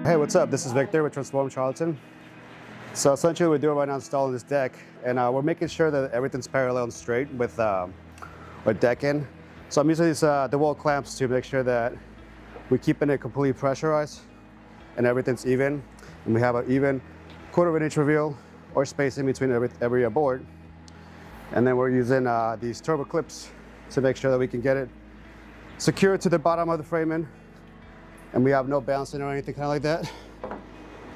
Hey, what's up? This is Victor with Transform Charlton. So essentially what we're doing right now is installing this deck, and we're making sure that everything's parallel and straight with decking. So I'm using these DeWalt clamps to make sure that we're keeping it completely pressurized and everything's even. And we have an even 1/4 inch reveal or spacing between every board. And then we're using these turbo clips to make sure that we can get it secured to the bottom of the framing, and we have no bouncing or anything kind of like that.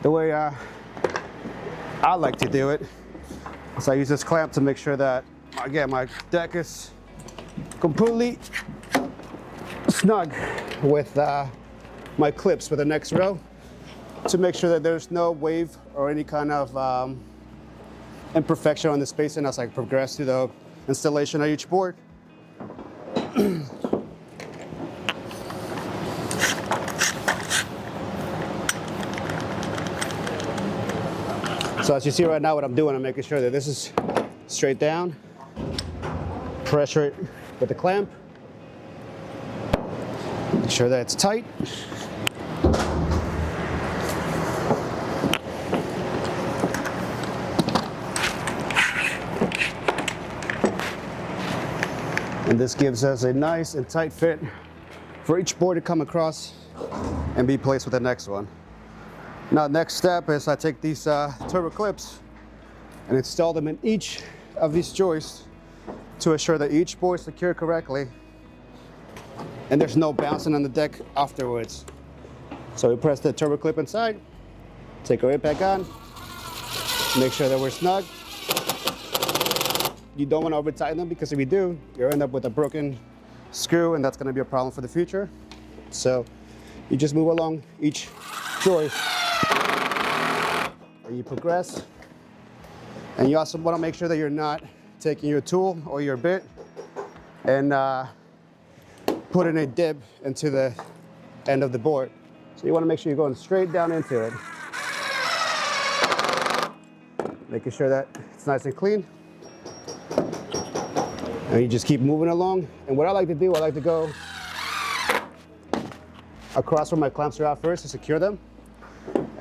The way I like to do it is I use this clamp to make sure that, again, my deck is completely snug with my clips with the next row to make sure that there's no wave or any kind of imperfection on the spacing as I progress through the installation of each board. So as you see right now, what I'm doing, I'm making sure that this is straight down, pressure it with the clamp, make sure that it's tight. And this gives us a nice and tight fit for each board to come across and be placed with the next one. Now, next step is I take these turbo clips and install them in each of these joists to ensure that each board is secured correctly and there's no bouncing on the deck afterwards. So we press the turbo clip inside, take our impact on, make sure that we're snug. You don't want to over tighten them, because if you do, you'll end up with a broken screw, and that's going to be a problem for the future. So you just move along each joist and you progress. And you also want to make sure that you're not taking your tool or your bit and putting a dip into the end of the board. So you want to make sure you're going straight down into it, making sure that it's nice and clean. And you just keep moving along. And what I like to do, I like to go across where my clamps are at first to secure them.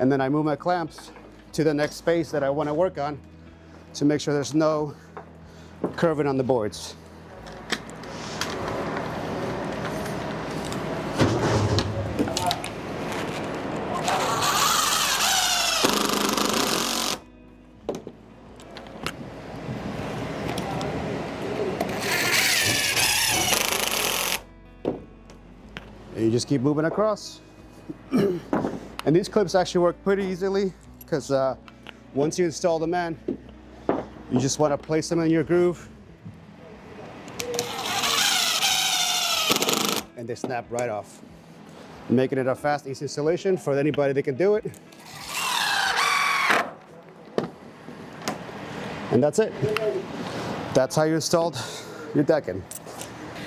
And then I move my clamps to the next space that I want to work on to make sure there's no curving on the boards. And you just keep moving across. And these clips actually work pretty easily, because once you install them in, you just want to place them in your groove and they snap right off, making it a fast, easy installation for anybody that can do it. And that's it. That's how you installed your decking.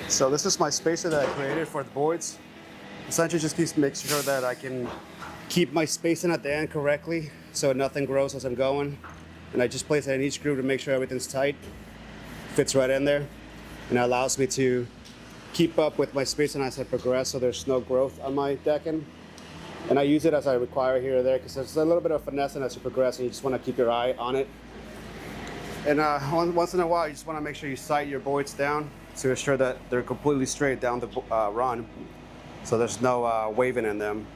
So this is my spacer that I created for the boards. Essentially just makes sure that I can keep my spacing at the end correctly so nothing grows as I'm going. And I just place it in each groove to make sure everything's tight, fits right in there. And it allows me to keep up with my spacing as I progress so there's no growth on my decking. And I use it as I require here or there, because there's a little bit of finesse as you progress and you just want to keep your eye on it. And once in a while, you just want to make sure you sight your boards down to ensure that they're completely straight down the run, so there's no waving in them.